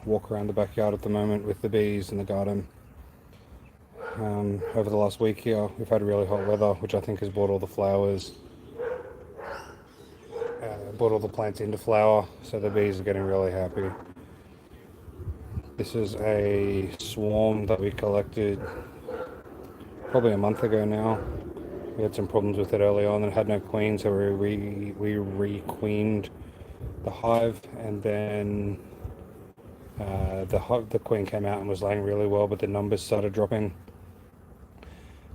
walk around the backyard at the moment with the bees in the garden. Over the last week here, we've had really hot weather, which I think has brought all the flowers, brought all the plants into flower, so the bees are getting really happy. This is a swarm that we collected probably a month ago now. We had some problems with it early on and had no queen, so we re-queened the hive, and then the queen came out and was laying really well, but the numbers started dropping.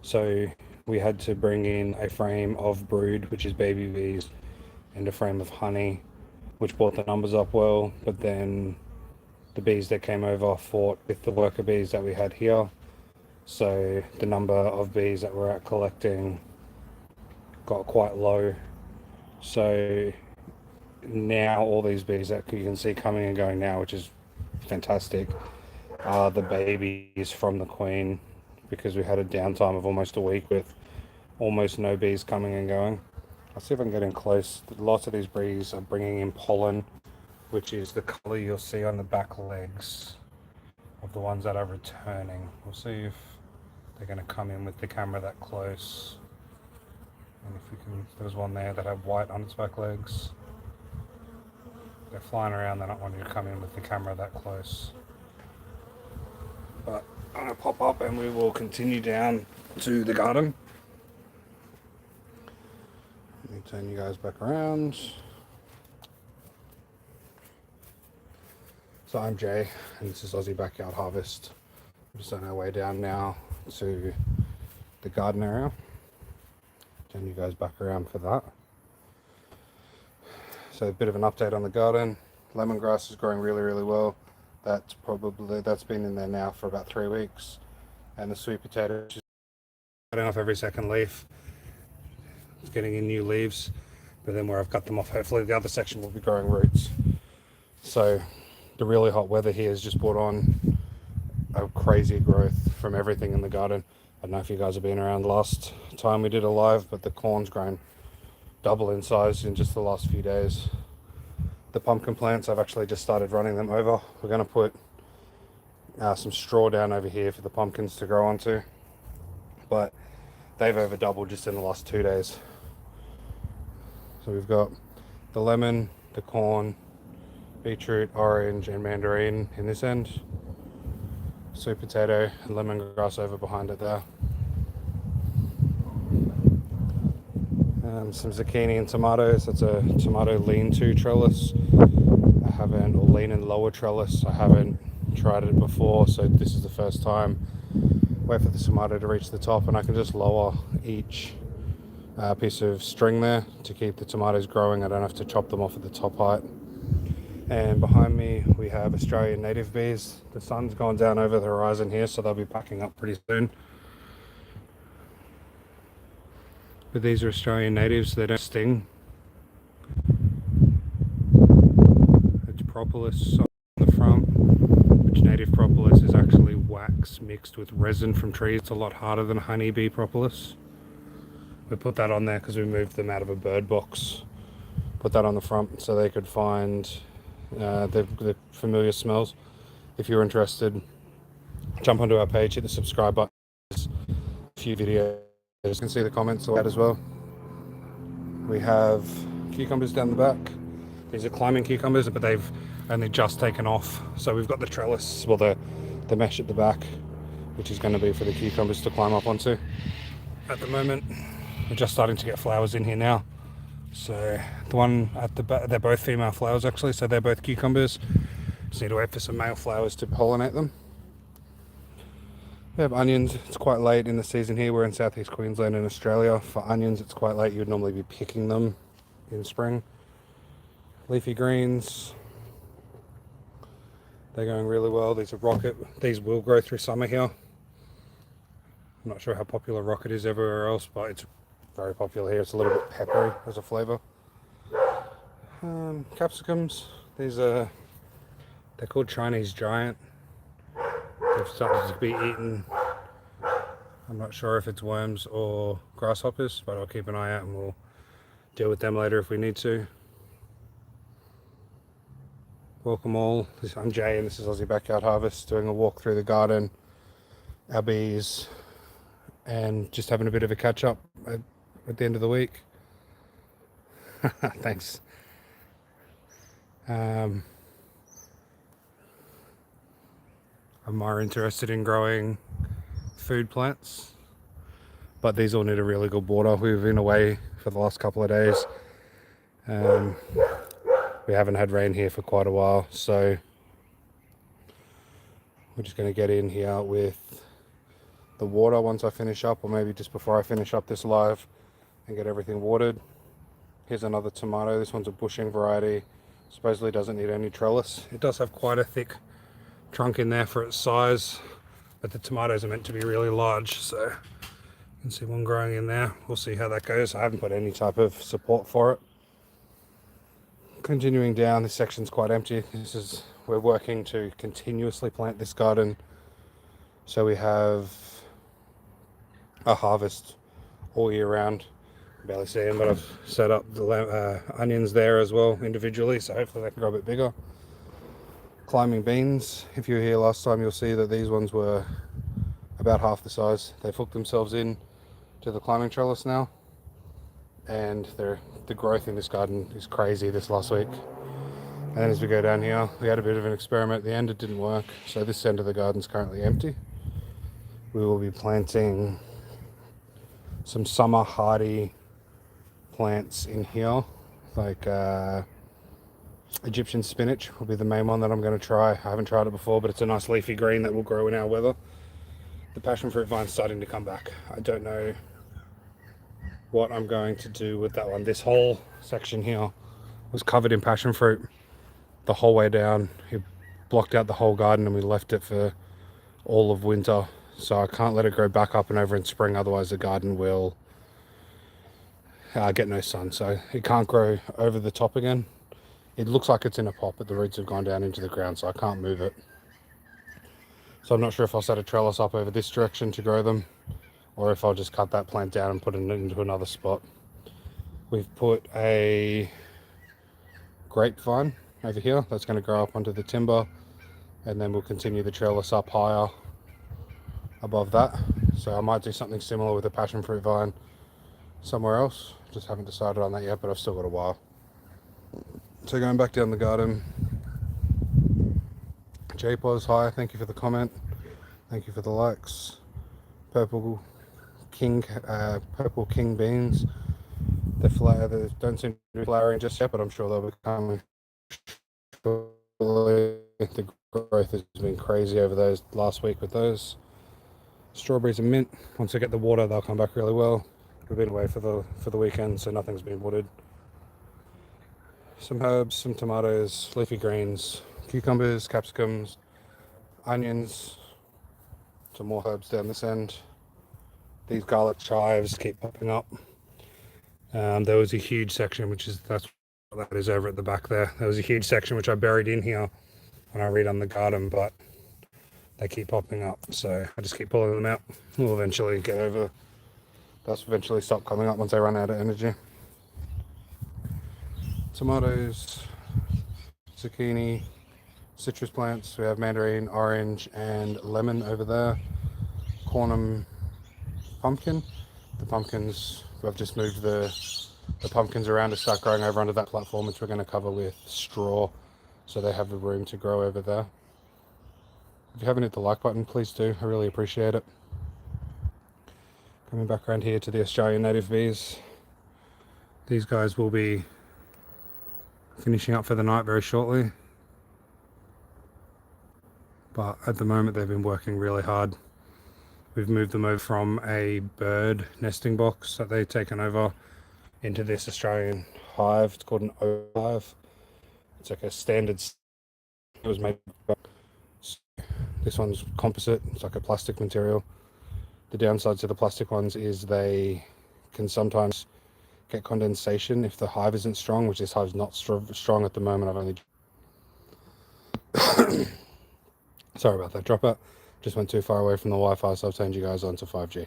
So we had to bring in a frame of brood, which is baby bees, and a frame of honey, which brought the numbers up well, but then the bees that came over fought with the worker bees that we had here. So the number of bees that we're at collecting got quite low. So now all these bees that you can see coming and going now, which is fantastic, are the babies from the queen, because we had a downtime of almost a week with almost no bees coming and going. I'll see if I can get in close. Lots of these bees are bringing in pollen, which is the colour you'll see on the back legs of the ones that are returning. We'll see if they're going to come in with the camera that close. And if we can, there was one there that had white on its back legs. They're flying around, they're not wanting to come in with the camera that close. But I'm going to pop up and we will continue down to the garden. Let me turn you guys back around. So I'm Jay, and this is Aussie Backyard Harvest. We're just on our way down now to the garden area. Turn you guys back around for that. So a bit of an update on the garden. Lemongrass is growing really well. That's been in there now for about 3 weeks. And the sweet potato is cutting off every second leaf. It's getting in new leaves, but then where I've cut them off, hopefully the other section will be growing roots. So the really hot weather here has just brought on a crazy growth from everything in the garden. I don't know if you guys have been around last time we did a live, but the corn's grown double in size in just the last few days. The pumpkin plants, I've actually just started running them over. We're going to put some straw down over here for the pumpkins to grow onto, but they've over doubled just in the last 2 days. So we've got the lemon, the corn, beetroot, orange and mandarin in this end, sweet potato and lemongrass over behind it there, some zucchini and tomatoes. That's a tomato lean-to trellis. Or lean and lower trellis. I haven't tried it before, so this is the first time. Wait for the tomato to reach the top, and I can just lower each piece of string there to keep the tomatoes growing. I don't have to chop them off at the top height. And behind me we have Australian native bees. The sun's gone down over the horizon here, so they'll be packing up pretty soon. But these are Australian natives, they don't sting. It's propolis on the front, which native propolis is actually wax mixed with resin from trees. It's a lot harder than honeybee propolis. We put that on there because we moved them out of a bird box. Put that on the front so they could find the familiar smells. If you're interested, jump onto our page, hit the subscribe button. There's a few videos. You can see the comments all that as well. We have cucumbers down the back. These are climbing cucumbers, but they've only just taken off. So we've got the trellis, well the mesh at the back, which is going to be for the cucumbers to climb up onto. At the moment, we're just starting to get flowers in here now. So the one at the back, they're both female flowers actually, so they're both cucumbers. Just need to wait for some male flowers to pollinate them. We have onions. It's quite late in the season here. We're in southeast Queensland in Australia. For onions, it's quite late. You would normally be picking them in spring. Leafy greens, they're going really well. These are rocket. These will grow through summer here. I'm not sure how popular rocket is everywhere else, but it's very popular here. It's a little bit peppery as a flavour. Capsicums. These are, they're called Chinese giant. They've started to be eaten. I'm not sure if it's worms or grasshoppers, but I'll keep an eye out and we'll deal with them later if we need to. Welcome all. I'm Jay and this is Aussie Backyard Harvest, doing a walk through the garden, our bees, and just having a bit of a catch up at the end of the week. Thanks. I'm more interested in growing food plants, but these all need a really good water. We've been away for the last couple of days. We haven't had rain here for quite a while, so we're just going to get in here with the water once I finish up, or maybe just before I finish up this live, and get everything watered. Here's another tomato. This one's a bushing variety. Supposedly doesn't need any trellis. It does have quite a thick trunk in there for its size, but the tomatoes are meant to be really large, so you can see one growing in there. We'll see how that goes. I haven't put any type of support for it. Continuing down, this section's quite empty. We're working to continuously plant this garden, so we have a harvest all year round. Barely see them, but I've set up the onions there as well individually, so hopefully they can grow a bit bigger. Climbing beans, if you were here last time, you'll see that these ones were about half the size. They've hooked themselves in to the climbing trellis now, and the growth in this garden is crazy this last week. And then as we go down here, we had a bit of an experiment at the end. It didn't work, so this end of the garden's currently empty. We will be planting some summer hardy plants in here, like Egyptian spinach will be the main one that I'm going to try. I haven't tried it before, but it's a nice leafy green that will grow in our weather. The passion fruit vine's starting to come back. I don't know what I'm going to do with that one. This whole section here was covered in passion fruit the whole way down. It blocked out the whole garden and we left it for all of winter, so I can't let it grow back up and over in spring, otherwise the garden will get no sun, so it can't grow over the top again. It looks like it's in a pot, but the roots have gone down into the ground, so I can't move it. So I'm not sure if I'll set a trellis up over this direction to grow them, or if I'll just cut that plant down and put it into another spot. We've put a grapevine over here that's going to grow up onto the timber, and then we'll continue the trellis up higher above that. So I might do something similar with a passion fruit vine somewhere else. Just haven't decided on that yet, but I've still got a while. So going back down the garden, J-Pos, hi, thank you for the comment, thank you for the likes. Purple King beans, they don't seem to be flowering just yet, but I'm sure they'll be coming. The growth has been crazy over those last week with those. Strawberries and mint, once I get the water they'll come back really well. We've been away for the weekend, so nothing's been watered. Some herbs, some tomatoes, leafy greens, cucumbers, capsicums, onions, some more herbs down this end. These garlic chives keep popping up. There was a huge section, that's what that is over at the back there. There was a huge section which I buried in here when I redone the garden, but they keep popping up, so I just keep pulling them out. We'll eventually they'll eventually stop coming up once they run out of energy. Tomatoes, zucchini, citrus plants. We have mandarin, orange, and lemon over there. Cornum pumpkin. The pumpkins, I've just moved the pumpkins around to start growing over under that platform, which we're going to cover with straw, so they have the room to grow over there. If you haven't hit the like button, please do. I really appreciate it. Coming back around here to the Australian native bees. These guys will be finishing up for the night very shortly, but at the moment they've been working really hard. We've moved them over from a bird nesting box that they've taken over into this Australian hive. It's called an O hive. It's like a standard. It was made. This one's composite. It's like a plastic material. The downside to the plastic ones is they can sometimes get condensation if the hive isn't strong, which this hive's not strong at the moment. I've only sorry about that dropout. Just went too far away from the Wi-Fi, so I've turned you guys on to 5G.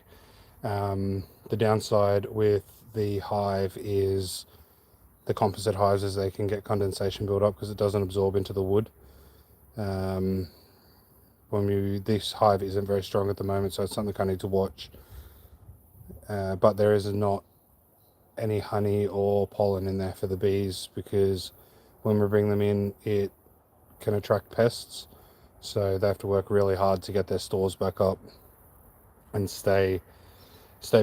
The downside with the hive is the composite hives as they can get condensation build up, because it doesn't absorb into the wood. This hive isn't very strong at the moment, so it's something I need to watch. But there is not any honey or pollen in there for the bees, because when we bring them in, it can attract pests, so they have to work really hard to get their stores back up and stay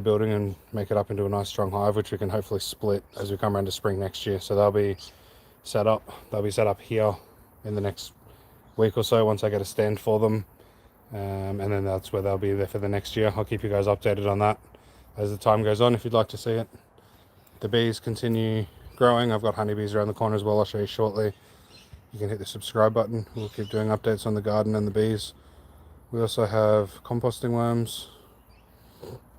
building and make it up into a nice strong hive, which we can hopefully split as we come around to spring next year. So they'll be set up here in the next week or so once I get a stand for them, and then that's where they'll be there for the next year. I'll keep you guys updated on that as the time goes on if you'd like to see it. The bees continue growing. I've got honeybees around the corner as well. I'll show you shortly. You can hit the subscribe button. We'll keep doing updates on the garden and the bees. We also have composting worms,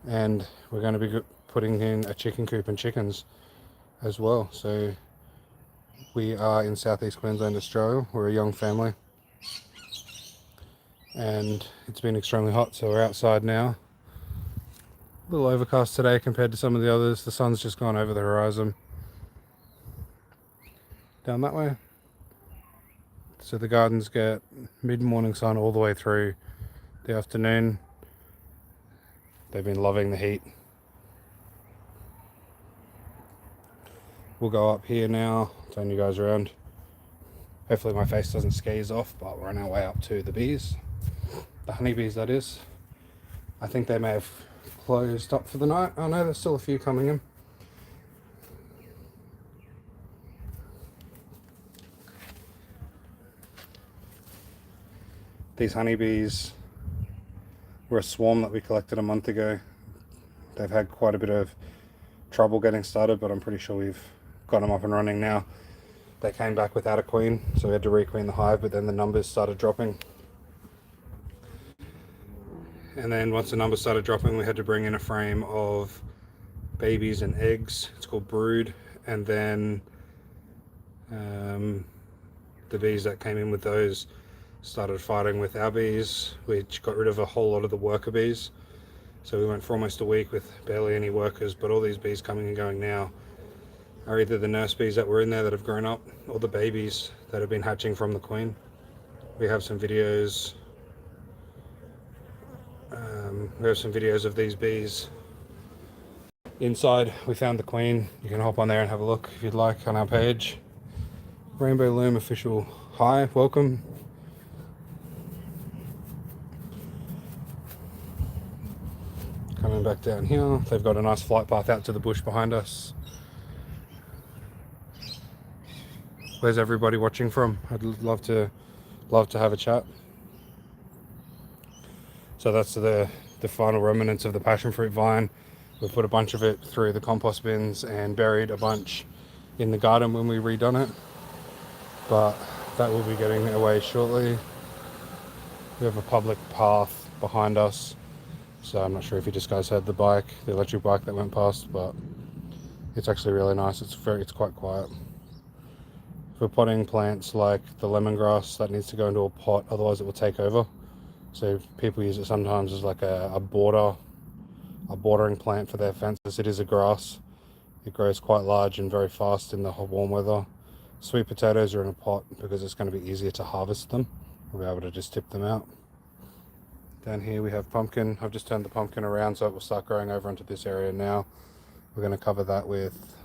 and we're going to be putting in a chicken coop and chickens as well. So we are in southeast Queensland, Australia. We're a young family, and it's been extremely hot, so we're outside now. A little overcast today compared to some of the others. The sun's just gone over the horizon down that way. So the gardens get mid-morning sun all the way through the afternoon. They've been loving the heat. We'll go up here now, turn you guys around. Hopefully my face doesn't scaze off, but we're on our way up to the bees. The honeybees, that is. I think they may have closed up for the night. Oh no, there's still a few coming in. These honeybees were a swarm that we collected a month ago. They've had quite a bit of trouble getting started, but I'm pretty sure we've got them up and running now. They came back without a queen, so we had to requeen the hive, but then the numbers started dropping. And then once the numbers started dropping, we had to bring in a frame of babies and eggs. It's called brood. And then the bees that came in with those started fighting with our bees, which got rid of a whole lot of the worker bees. So we went for almost a week with barely any workers, but all these bees coming and going now are either the nurse bees that were in there that have grown up, or the babies that have been hatching from the queen. We have some videos. Of these bees inside. We found the queen. You can hop on there and have a look if you'd like on our page. Rainbow Loom official hive, welcome. Coming back down here, they've got a nice flight path out to the bush behind us. Where's everybody watching from? I'd love to have a chat. So that's the final remnants of the passion fruit vine. We put a bunch of it through the compost bins and buried a bunch in the garden when we redone it. But that will be getting away shortly. We have a public path behind us. So I'm not sure if you guys heard the electric bike that went past, but it's actually really nice. It's quite quiet. For potting plants like the lemongrass, that needs to go into a pot, otherwise it will take over. So people use it sometimes as like a bordering plant for their fences. It is a grass. It grows quite large and very fast in the warm weather. Sweet potatoes are in a pot because it's going to be easier to harvest them. We'll be able to just tip them out. Down here we have pumpkin. I've just turned the pumpkin around so it will start growing over into this area now. We're going to cover that with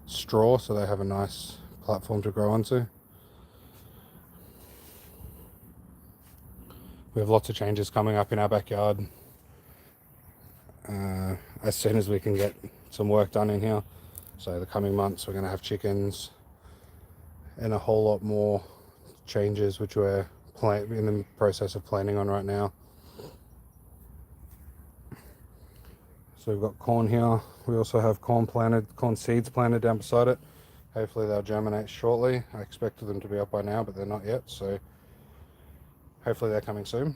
straw so they have a nice platform to grow onto. We have lots of changes coming up in our backyard as soon as we can get some work done in here. So the coming months we're going to have chickens and a whole lot more changes which we're in the process of planning on right now. So we've got corn here. We also have corn seeds planted down beside it. Hopefully they'll germinate shortly. I expected them to be up by now, but they're not yet, so hopefully they're coming soon.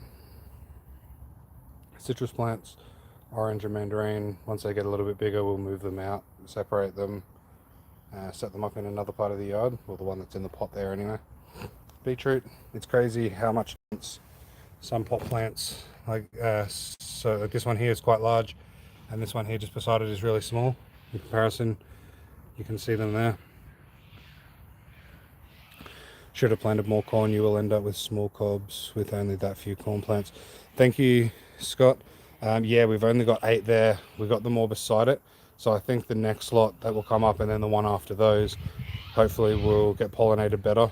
Citrus plants, orange and mandarin. Once they get a little bit bigger, we'll move them out, separate them, set them up in another part of the yard, or the one that's in the pot there anyway. Beetroot, it's crazy how much some pot plants, so this one here is quite large, and this one here just beside it is really small in comparison. You can see them there. Should have planted more corn. You will end up with small cobs with only that few corn plants. Thank you, Scott. Yeah, we've only got 8 there. We've got them all beside it. So I think the next lot that will come up, and then the one after those, hopefully will get pollinated better.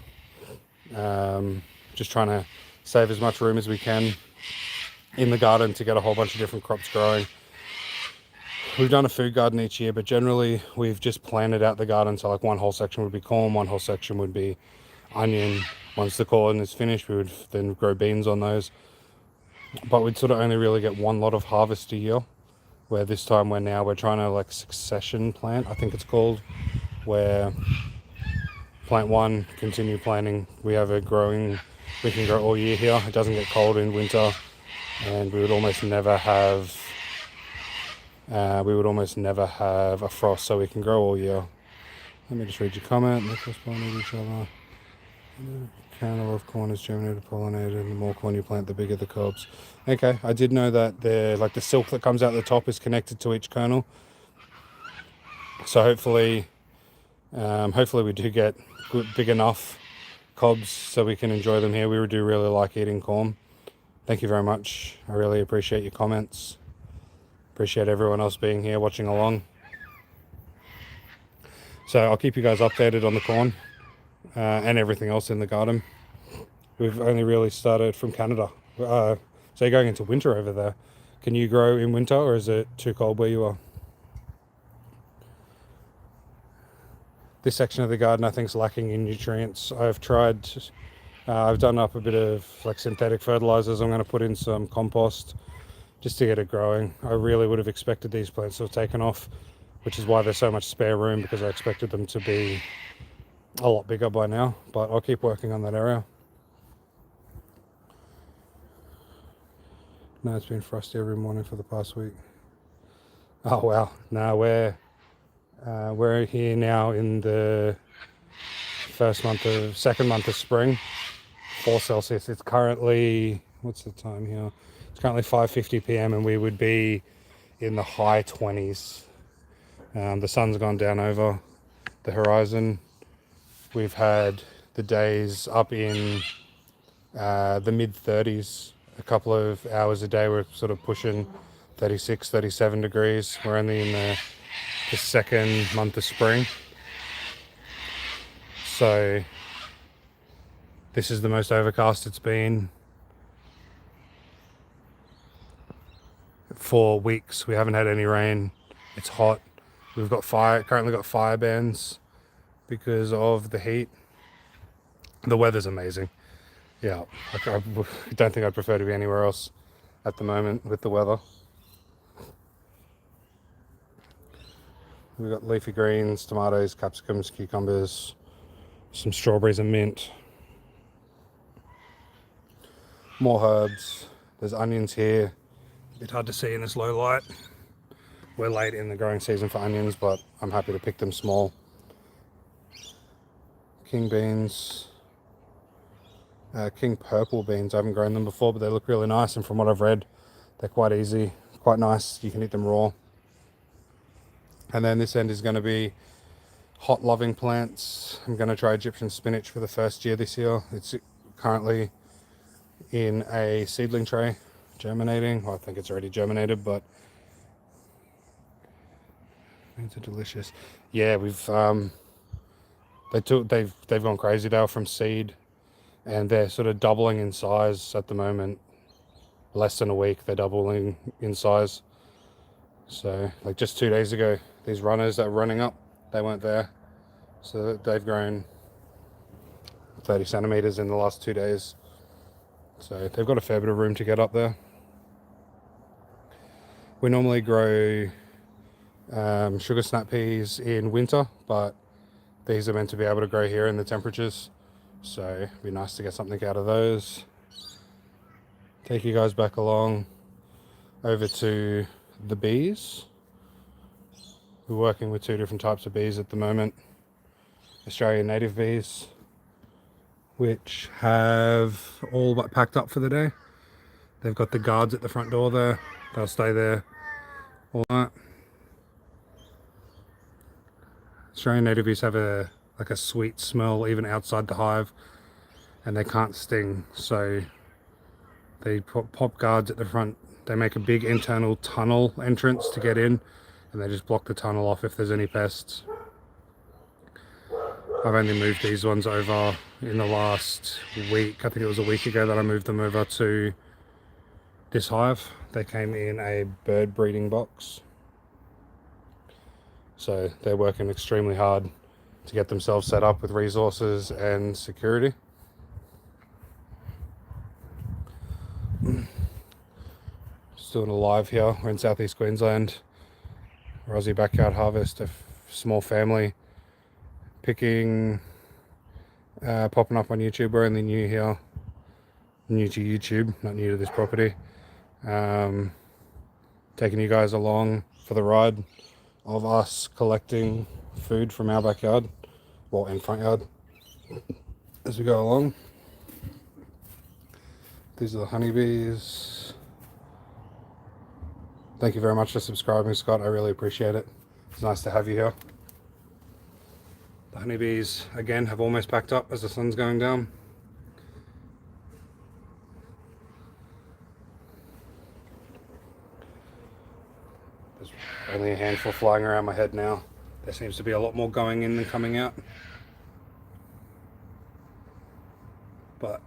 Just trying to save as much room as we can in the garden to get a whole bunch of different crops growing. We've done a food garden each year, but generally we've just planted out the garden. So like one whole section would be corn, one whole section would be onion. Once the corn is finished, we would then grow beans on those. But we'd sort of only really get one lot of harvest a year, where this time we're trying to like succession plant, I think it's called, where plant one, continue planting. We have we can grow all year here. It doesn't get cold in winter, and we would almost never have a frost, so we can grow all year. Let me just read your comment. They correspond with each other. The kernel of corn is germinated, pollinated, and the more corn you plant, the bigger the cobs. Okay, I did know that the silk that comes out the top is connected to each kernel. So hopefully we do get big enough cobs so we can enjoy them here. We do really like eating corn. Thank you very much. I really appreciate your comments. Appreciate everyone else being here watching along. So I'll keep you guys updated on the corn and everything else in the garden. We've only really started from Canada. So you're going into winter over there. Can you grow in winter, or is it too cold where you are? This section of the garden I think is lacking in nutrients. I've done up a bit of like synthetic fertilizers. I'm going to put in some compost just to get it growing. I really would have expected these plants to have taken off, which is why there's so much spare room, because I expected them to be a lot bigger by now, but I'll keep working on that area. No, it's been frosty every morning for the past week. Oh wow. No, we're here now in the second month of spring, 4 Celsius. It's currently, what's the time here? It's currently 5:50 p.m. and we would be in the high 20s. The sun's gone down over the horizon. We've had the days up in the mid 30s. A couple of hours a day we're sort of pushing 36, 37 degrees. We're only in the second month of spring. So this is the most overcast it's been for weeks. We haven't had any rain. It's hot. We've got currently got fire bans because of the heat. The weather's amazing. Yeah, I don't think I'd prefer to be anywhere else at the moment with the weather. We've got leafy greens, tomatoes, capsicums, cucumbers, some strawberries and mint. More herbs. There's onions here. A bit hard to see in this low light. We're late in the growing season for onions, but I'm happy to pick them small. King beans. King purple beans. I haven't grown them before, but they look really nice, and from what I've read, they're quite easy, quite nice. You can eat them raw. And then this end is going to be hot loving plants. I'm going to try Egyptian spinach for the first year this year. It's currently in a seedling tray, germinating. Well, I think it's already germinated, but beans are delicious. Yeah, they've gone crazy. They were from seed, and they're sort of doubling in size at the moment. Less than a week, they're doubling in size. So, like just 2 days ago, these runners that were running up, they weren't there. So they've grown 30 centimeters in the last 2 days. So they've got a fair bit of room to get up there. We normally grow sugar snap peas in winter, but these are meant to be able to grow here in the temperatures. So it'd be nice to get something out of those. Take you guys back along over to the bees. We're working with 2 different types of bees at the moment. Australian native bees, which have all but packed up for the day. They've got the guards at the front door there. They'll stay there all night. Australian native bees have a sweet smell even outside the hive, and they can't sting, so they put pop guards at the front. They make a big internal tunnel entrance to get in, and they just block the tunnel off if there's any pests. I've only moved these ones over in the last week. I think it was a week ago that I moved them over to this hive. They came in a bird breeding box, so they're working extremely hard to get themselves set up with resources and security. Just doing a live here. We're in southeast Queensland. Aussie Backyard Harvest, a small family picking, popping up on YouTube. We're only new here, new to YouTube, not new to this property. Taking you guys along for the ride of us collecting food from our backyard, well, in front yard, as we go along. These are the honeybees. Thank you very much for subscribing, Scott. I really appreciate it. It's nice to have you here. The honeybees, again, have almost packed up as the sun's going down. There's only a handful flying around my head now. There seems to be a lot more going in than coming out. But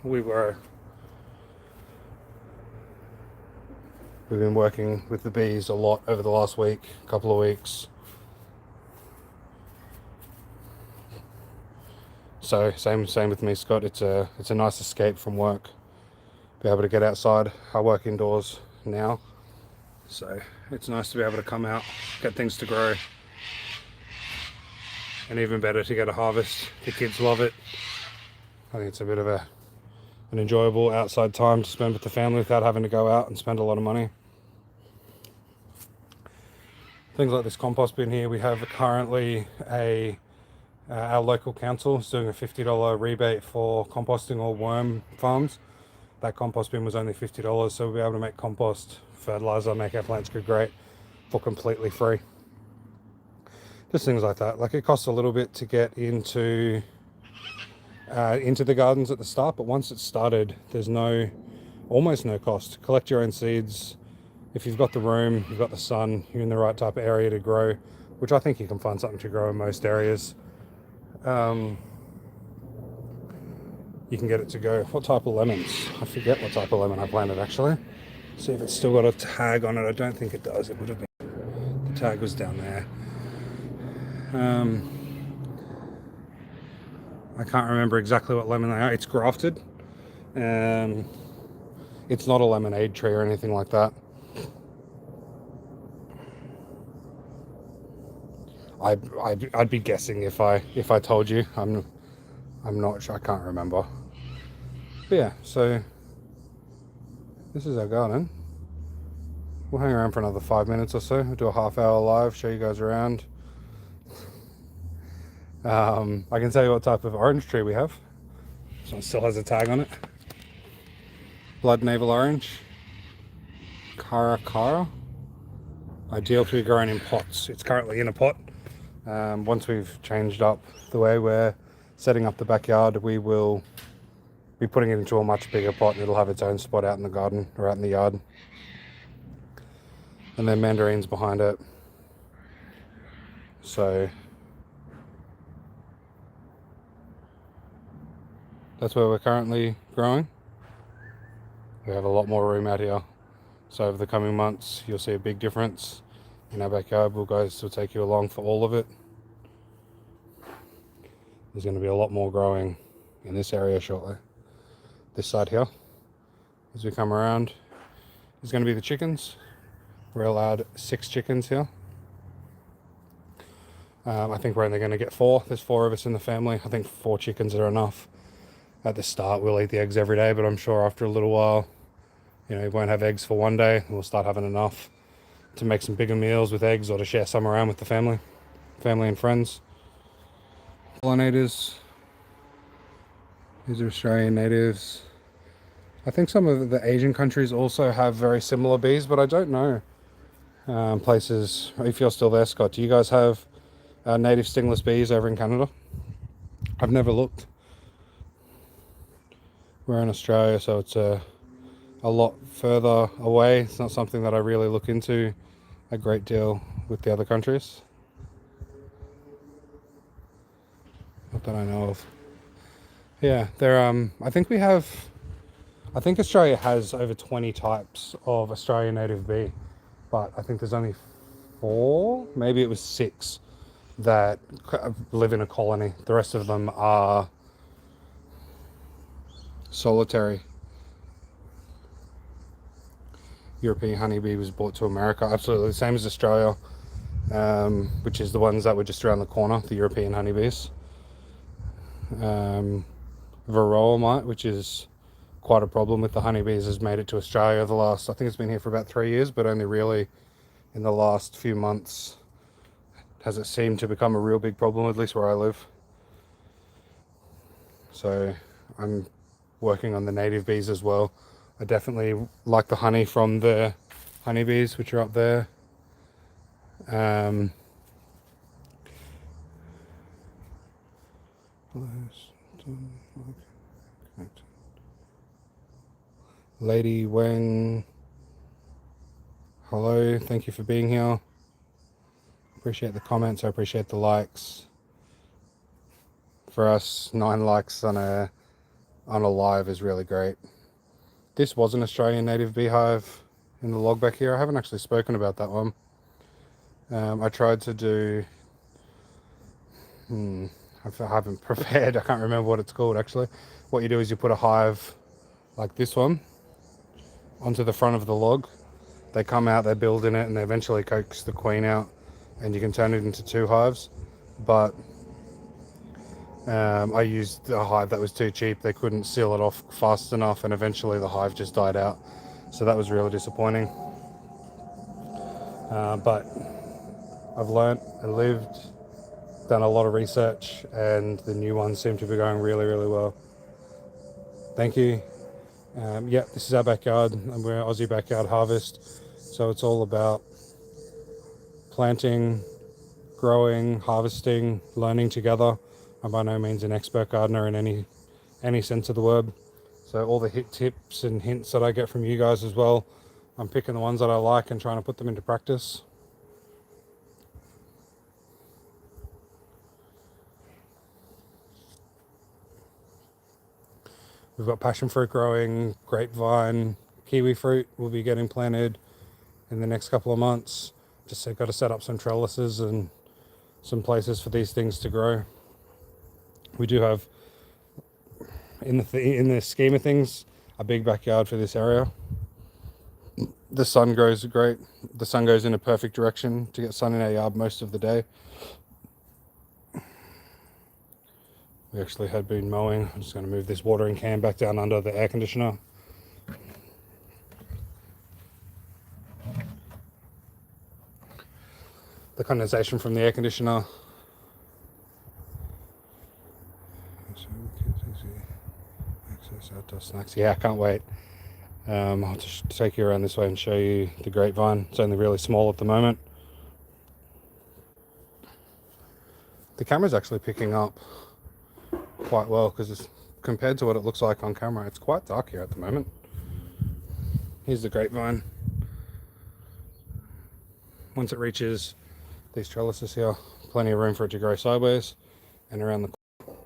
we've been working with the bees a lot over the last week, couple of weeks. So same with me, Scott. It's a nice escape from work. Be able to get outside. I work indoors now, so it's nice to be able to come out, get things to grow, and even better to get a harvest. The kids love it. I think it's a bit of an enjoyable outside time to spend with the family without having to go out and spend a lot of money. Things like this compost bin here, we have currently our local council is doing a $50 rebate for composting all worm farms. That compost bin was only $50, so we'll be able to make compost, fertilizer, make our plants grow great for completely free. Just things like that. Like, it costs a little bit to get into the gardens at the start, but once it's started, there's almost no cost. Collect your own seeds. If you've got the room, you've got the sun, you're in the right type of area to grow, which I think you can find something to grow in most areas. You can get it to go. What type of lemons? I forget what type of lemon I planted, actually. See if it's still got a tag on it. I don't think it does. It would have been. The tag was down there. I can't remember exactly what lemon they are. It's grafted. It's not a lemonade tree or anything like that. I'd be guessing if I told you. I'm not sure. I can't remember. But yeah, so this is our garden. We'll hang around for another 5 minutes or so. We'll do a half-hour live, show you guys around. I can tell you what type of orange tree we have. This one still has a tag on it. Blood navel orange. Cara. Ideal to be grown in pots. It's currently in a pot. Once we've changed up the way we're setting up the backyard, we will be putting it into a much bigger pot, and it'll have its own spot out in the garden or out in the yard. And then mandarins behind it. So that's where we're currently growing. We have a lot more room out here. So over the coming months, you'll see a big difference in our backyard. We'll take you along for all of it. There's going to be a lot more growing in this area shortly. This side here, as we come around, is going to be the chickens. We're allowed 6 chickens here. I think we're only going to get 4. There's 4 of us in the family. I think 4 chickens are enough. At the start, we'll eat the eggs every day, but I'm sure after a little while, you won't have eggs for one day. We'll start having enough to make some bigger meals with eggs, or to share some around with the family and friends. Pollinators. These are Australian natives. I think some of the Asian countries also have very similar bees, but I don't know. Places, if you're still there, Scott, do you guys have native stingless bees over in Canada. I've never looked. We're in Australia, so it's a lot further away. It's not something that I really look into a great deal with the other countries. Not that I know of. Yeah, I think Australia has over 20 types of Australian native bee, but I think there's only 4, maybe it was 6, that live in a colony. The rest of them are solitary. European honeybee was brought to America, absolutely the same as Australia, which is the ones that were just around the corner, the European honeybees. Varroa mite, which is quite a problem with the honeybees, has made it to Australia I think it's been here for about 3 years, but only really in the last few months has it seemed to become a real big problem, at least where I live. So I'm working on the native bees as well. I definitely like the honey from the honeybees, which are up there. Lady Wang, hello, thank you for being here. Appreciate the comments, I appreciate the likes. For us, 9 likes on a live is really great. This was an Australian native beehive in the log back here. I haven't actually spoken about that one. I tried to do, I haven't prepared, I can't remember what it's called actually. What you do is you put a hive like this one onto the front of the log. They come out, they build in it, and they eventually coax the queen out, and you can turn it into 2 hives. But I used a hive that was too cheap. They couldn't seal it off fast enough, and eventually the hive just died out. So that was really disappointing. But I've learnt and lived, done a lot of research, and the new ones seem to be going really, really well. Thank you. Yeah, this is our backyard, and we're Aussie Backyard Harvest. So it's all about planting, growing, harvesting, learning together. I'm by no means an expert gardener in any sense of the word. So all the tips and hints that I get from you guys as well, I'm picking the ones that I like and trying to put them into practice. We've got passion fruit growing, grapevine, kiwi fruit will be getting planted in the next couple of months. Just got to set up some trellises and some places for these things to grow. We do have, in the scheme of things, a big backyard for this area. The sun grows great. The sun goes in a perfect direction to get sun in our yard most of the day. We actually had been mowing. I'm just going to move this watering can back down under the air conditioner. The condensation from the air conditioner. Access outdoor snacks. Yeah, I can't wait. I'll just take you around this way and show you the grapevine. It's only really small at the moment. The camera's actually picking up quite well because compared to what it looks like on camera, it's quite dark here at the moment. Here's the grapevine. Once it reaches these trellises here, plenty of room for it to grow sideways and around the corner.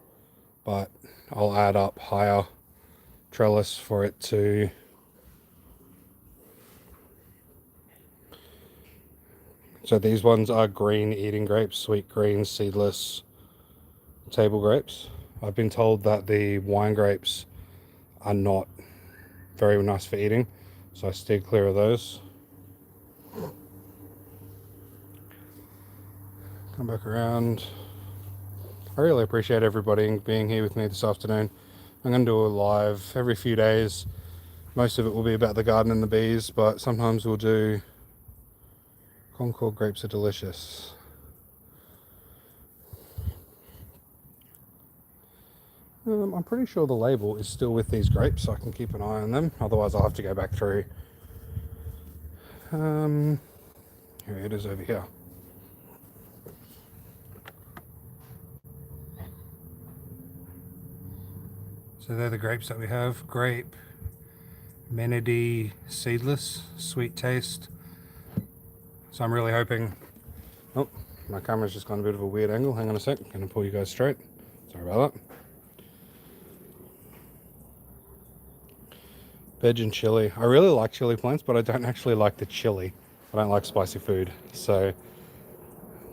But I'll add up higher trellis for it to so these ones are green eating grapes, sweet green, seedless table grapes. I've been told that the wine grapes are not very nice for eating, so I steer clear of those. Come back around. I really appreciate everybody being here with me this afternoon. I'm going to do a live every few days. Most of it will be about the garden and the bees, but sometimes we'll do Concord grapes are delicious. I'm pretty sure the label is still with these grapes, so I can keep an eye on them. Otherwise, I'll have to go back through. Here it is over here. So they're the grapes that we have. Grape, Menedy seedless, sweet taste. So I'm really hoping... Oh, my camera's just gone a bit of a weird angle. Hang on a sec. I'm going to pull you guys straight. Sorry about that. Veg and chili. I really like chili plants, but I don't actually like the chili. I don't like spicy food. So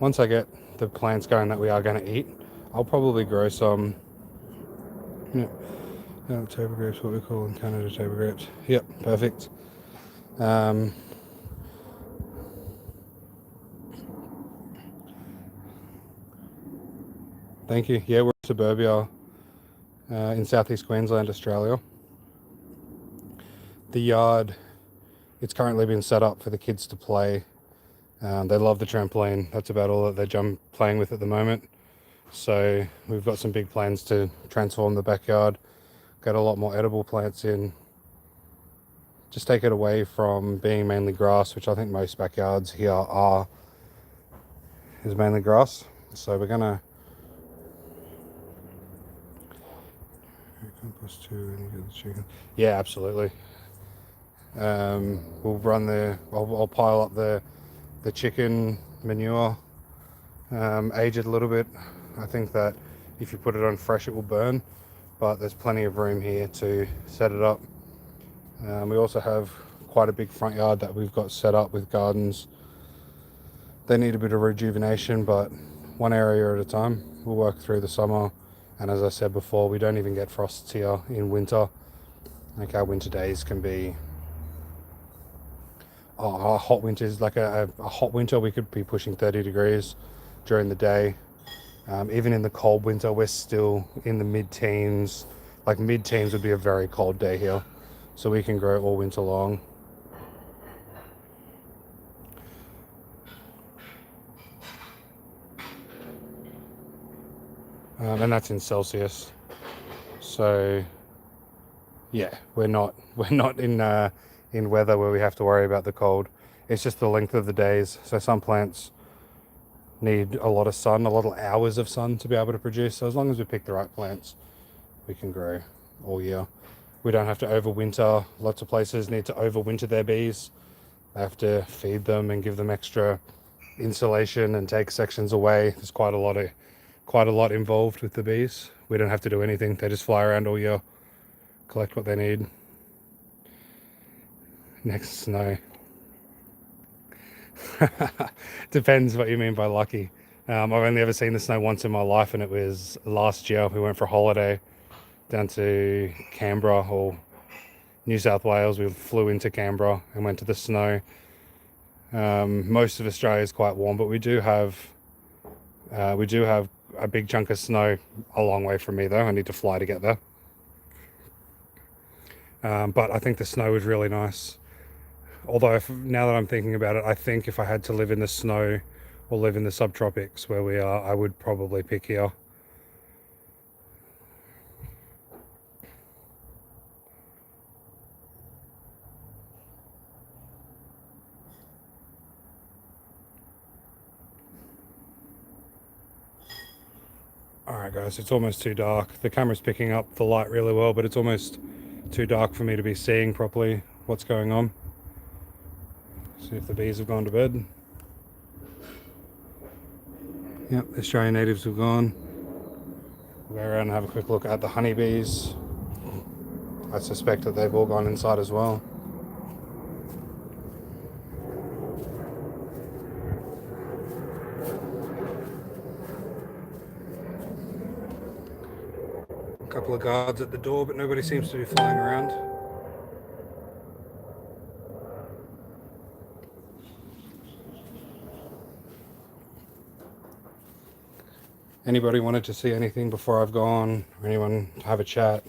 once I get the plants going that we are going to eat, I'll probably grow some... Yeah, table grapes, what we call in Canada table grapes. Yep, perfect. Thank you. Yeah, we're in suburbia in southeast Queensland, Australia. The yard, it's currently been set up for the kids to play. They love the trampoline. That's about all that they're playing with at the moment. So we've got some big plans to transform the backyard, get a lot more edible plants in, just take it away from being mainly grass, which I think most backyards here is mainly grass. So we're gonna compost too and get the chicken. Yeah, absolutely. We'll run I'll pile up the chicken manure, age it a little bit. I think that if you put it on fresh, it will burn, but there's plenty of room here to set it up. We also have quite a big front yard that we've got set up with gardens. They need a bit of rejuvenation, but one area at a time. We'll work through the summer, and as I said before, we don't even get frosts here in winter. Like our winter days can be... our hot winters, like a hot winter, we could be pushing 30 degrees during the day. Even in the cold winter, we're still in the mid-teens. Like mid-teens would be a very cold day here. So we can grow all winter long. And that's in Celsius. So yeah, we're not in weather where we have to worry about the cold. It's just the length of the days. So some plants need a lot of sun, a lot of hours of sun to be able to produce. So as long as we pick the right plants, we can grow all year. We don't have to overwinter. Lots of places need to overwinter their bees. They have to feed them and give them extra insulation and take sections away. There's quite a lot involved with the bees. We don't have to do anything. They just fly around all year, collect what they need. Next snow. Depends what you mean by lucky. I've only ever seen the snow once in my life, and it was last year. We went for a holiday down to Canberra, or New South Wales. We flew into Canberra and went to the snow. Most of Australia is quite warm, but we do have a big chunk of snow a long way from me, though. I need to fly to get there. But I think the snow was really nice. Although now that I'm thinking about it, I think if I had to live in the snow or live in the subtropics where we are, I would probably pick here. Alright guys, it's almost too dark. The camera's picking up the light really well, but it's almost too dark for me to be seeing properly what's going on. See if the bees have gone to bed. Yep, the Australian natives have gone. We'll go around and have a quick look at the honeybees. I suspect that they've all gone inside as well. A couple of guards at the door, but nobody seems to be flying around. Anybody wanted to see anything before I've gone, or anyone have a chat?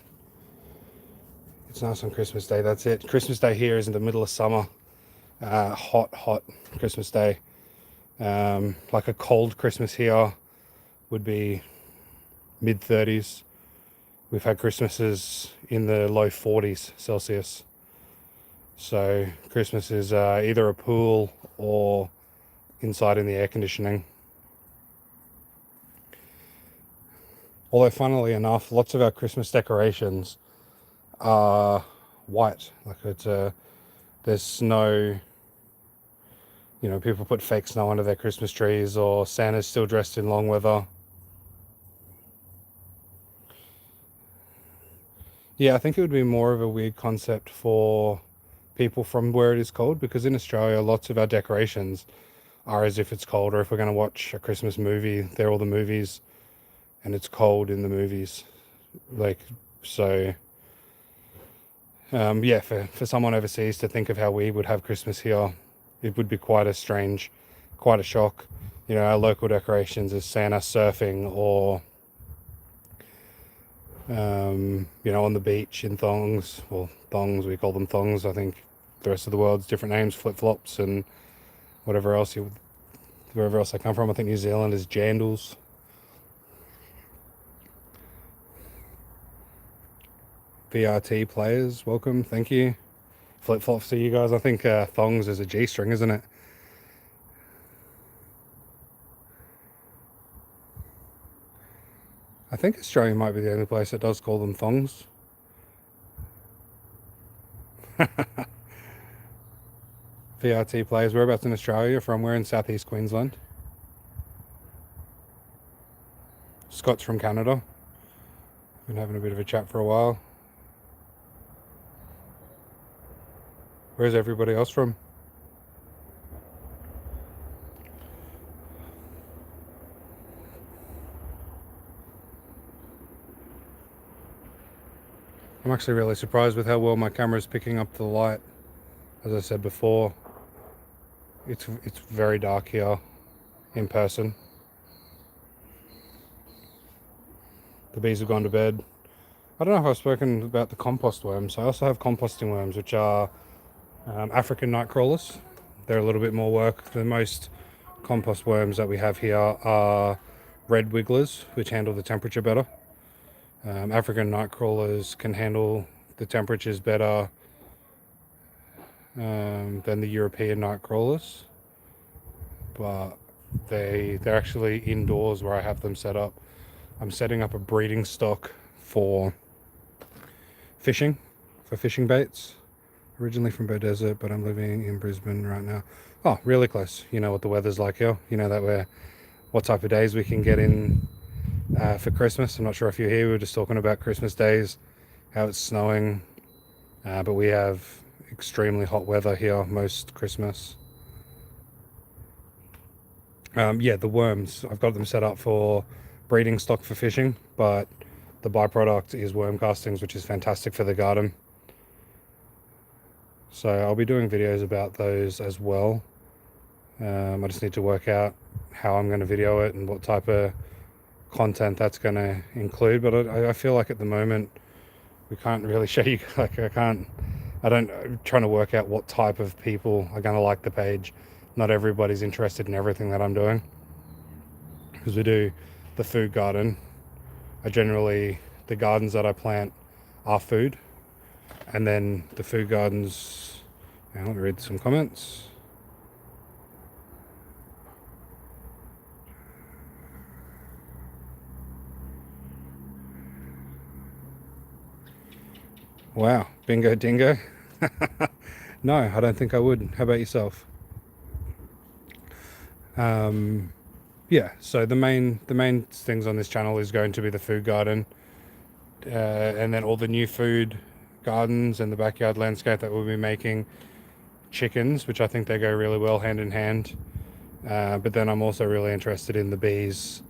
It's nice on Christmas Day, that's it. Christmas Day here is in the middle of summer. Hot Christmas Day. Like a cold Christmas here would be mid-30s. We've had Christmases in the low 40s Celsius. So Christmas is either a pool or inside in the air conditioning. Although, funnily enough, lots of our Christmas decorations are white. Like there's snow. You know, people put fake snow under their Christmas trees, or Santa's still dressed in long weather. Yeah, I think it would be more of a weird concept for people from where it is cold, because in Australia, lots of our decorations are as if it's cold, or if we're going to watch a Christmas movie, they're all the movies, and it's cold in the movies. Like, so, yeah, for someone overseas to think of how we would have Christmas here, it would be quite a shock. You know, our local decorations is Santa surfing, or you know, on the beach in thongs. Well, thongs, we call them thongs. I think the rest of the world's different names, flip-flops and whatever else wherever else I come from. I think New Zealand is jandals. VRT players, welcome, thank you. Flip-flops to you guys. I think thongs is a G-string, isn't it? I think Australia might be the only place that does call them thongs. VRT players, whereabouts in Australia? From where in southeast Queensland? Scott's from Canada. Been having a bit of a chat for a while. Where's everybody else from? I'm actually really surprised with how well my camera is picking up the light. As I said before, it's very dark here in person. The bees have gone to bed. I don't know if I've spoken about the compost worms. I also have composting worms, which are African night crawlers. They're a little bit more work. The most compost worms that we have here are red wigglers, which handle the temperature better. African night crawlers can handle the temperatures better than the European night crawlers, but they're actually indoors where I have them set up. I'm setting up a breeding stock for fishing baits. Originally from Bow Desert, but I'm living in Brisbane right now. Oh, really close. You know what the weather's like here. You know that what type of days we can get in for Christmas. I'm not sure if you're here. We were just talking about Christmas days, how it's snowing, but we have extremely hot weather here most Christmas. Yeah, the worms, I've got them set up for breeding stock for fishing, but the byproduct is worm castings, which is fantastic for the garden. So I'll be doing videos about those as well. I just need to work out how I'm going to video it and what type of content that's going to include, but I feel like at the moment we can't really show you, like I'm trying to work out what type of people are going to like the page. Not everybody's interested in everything that I'm doing, because we do the food garden. The gardens that I plant are food, and then the food gardens, let me read some comments. Wow, bingo dingo. No, I don't think I would. How about yourself? Yeah, so the main things on this channel is going to be the food garden, and then all the new food gardens and the backyard landscape that we'll be making. Chickens, which I think they go really well hand in hand, but then I'm also really interested in the bees.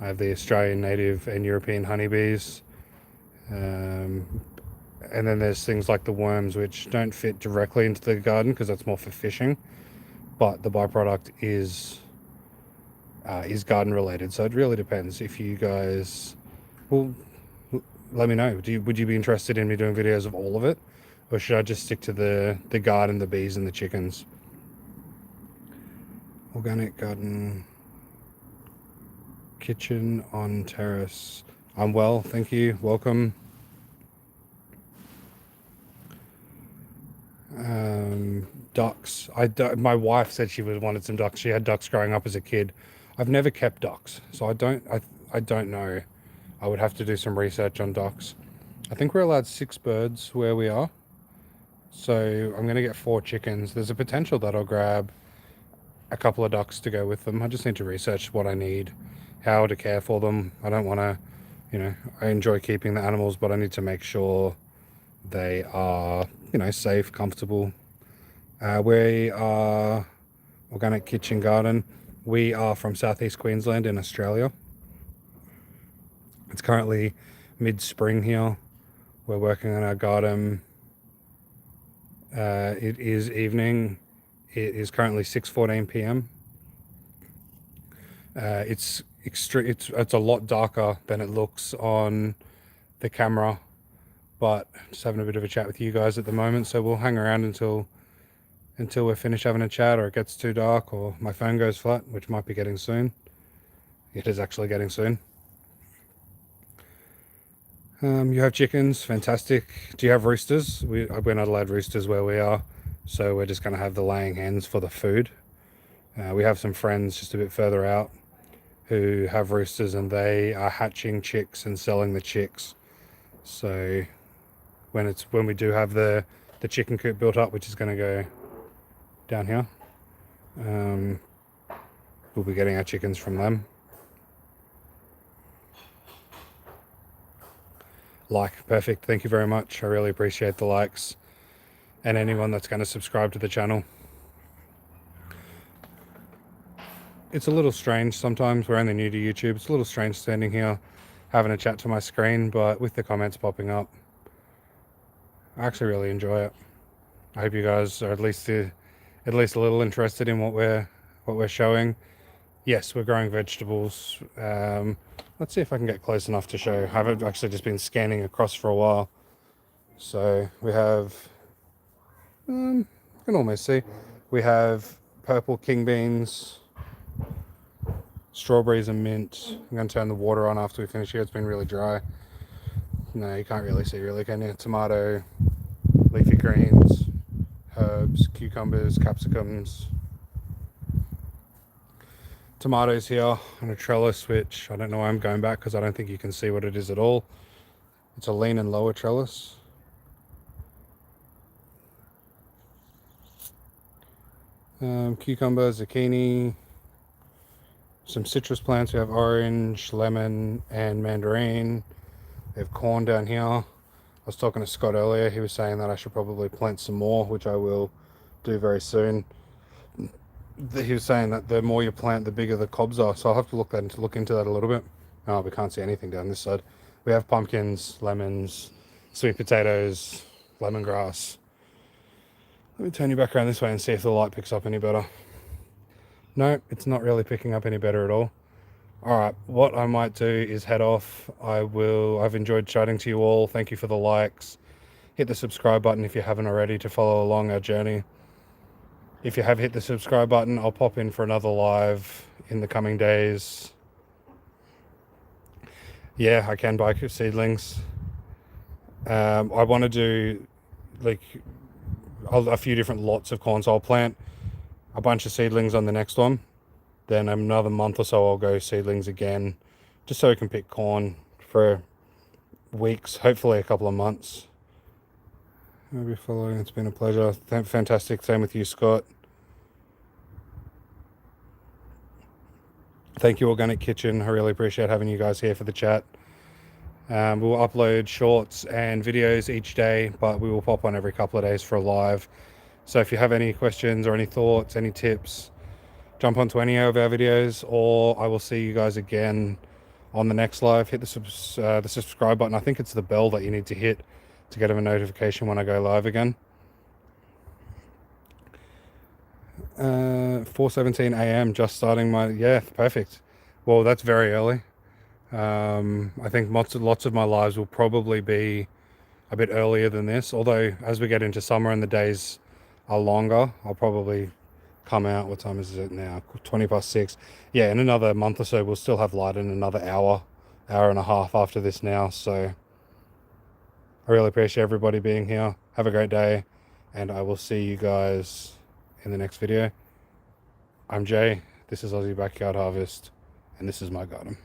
I have the Australian native and European honeybees, and then there's things like the worms, which don't fit directly into the garden because that's more for fishing, but the byproduct is garden related. So it really depends. If you guys, well, let me know. Would you be interested in me doing videos of all of it, or should I just stick to the garden, the bees, and the chickens? Organic garden, kitchen on terrace. I'm well, thank you. Welcome. Ducks. My wife said she wanted some ducks. She had ducks growing up as a kid. I've never kept ducks, so I don't know. I would have to do some research on ducks. I think we're allowed 6 birds where we are. So I'm going to get 4 chickens. There's a potential that I'll grab a couple of ducks to go with them. I just need to research what I need, how to care for them. I don't want to, you know, I enjoy keeping the animals, but I need to make sure they are, you know, safe, comfortable. We are Organic Kitchen Garden. We are from Southeast Queensland in Australia. It's currently mid-spring here. We're working on our garden. It is evening. It is currently 6:14 p.m. It's a lot darker than it looks on the camera, but just having a bit of a chat with you guys at the moment. So we'll hang around until we're finished having a chat, or it gets too dark, or my phone goes flat, which might be getting soon. It is actually getting soon. You have chickens, fantastic. Do you have roosters? We're not allowed roosters where we are, so we're just going to have the laying hens for the food. We have some friends just a bit further out who have roosters, and they are hatching chicks and selling the chicks. So when we do have the chicken coop built up, which is going to go down here, we'll be getting our chickens from them. Perfect. Thank you very much. I really appreciate the likes, and anyone that's going to subscribe to the channel. It's a little strange sometimes. We're only new to YouTube. It's a little strange standing here having a chat to my screen, but with the comments popping up, I actually really enjoy it. I hope you guys are at least a little interested in what we're showing. Yes, we're growing vegetables. Let's see if I can get close enough to show. I've actually just been scanning across for a while. So we have, you can almost see, we have purple king beans, strawberries and mint. I'm going to turn the water on after we finish here. It's been really dry. No, you can't really see, really, can you? Tomato, leafy greens, herbs, cucumbers, capsicums. Tomatoes here on a trellis, which I don't know why I'm going back because I don't think you can see what it is at all. It's a lean and lower trellis. Cucumber, zucchini, some citrus plants. We have orange, lemon, and mandarin. We have corn down here. I was talking to Scott earlier. He was saying that I should probably plant some more, which I will do very soon. He was saying that the more you plant, the bigger the cobs are. So I'll have to look into that a little bit. Oh, we can't see anything down this side. We have pumpkins, lemons, sweet potatoes, lemongrass. Let me turn you back around this way and see if the light picks up any better. No, it's not really picking up any better at all. All right, what I might do is head off. I've enjoyed chatting to you all. Thank you for the likes. Hit the subscribe button if you haven't already to follow along our journey. If you have hit the subscribe button, I'll pop in for another live in the coming days. Yeah, I can buy seedlings. I want to do like a few different lots of corn, so I'll plant a bunch of seedlings on the next one. Then another month or so I'll go seedlings again, just so I can pick corn for weeks, hopefully a couple of months. Maybe following. It's been a pleasure. Fantastic. Same with you, Scott. Thank you, Organic Kitchen. I really appreciate having you guys here for the chat. We'll upload shorts and videos each day, but we will pop on every couple of days for a live. So if you have any questions or any thoughts, any tips, jump onto any of our videos, or I will see you guys again on the next live. Hit the subscribe button. I think it's the bell that you need to hit to get a notification when I go live again. 4:17 a.m. just starting my, yeah, perfect. Well, that's very early. I think lots of my lives will probably be a bit earlier than this, although as we get into summer and the days are longer, I'll probably come out. What time is it now? 6:20. Yeah, in another month or so we'll still have light in another hour and a half after this now. So I really appreciate everybody being here. Have a great day, and I will see you guys in the next video. I'm Jay, this is Aussie Backyard Harvest, and this is my garden.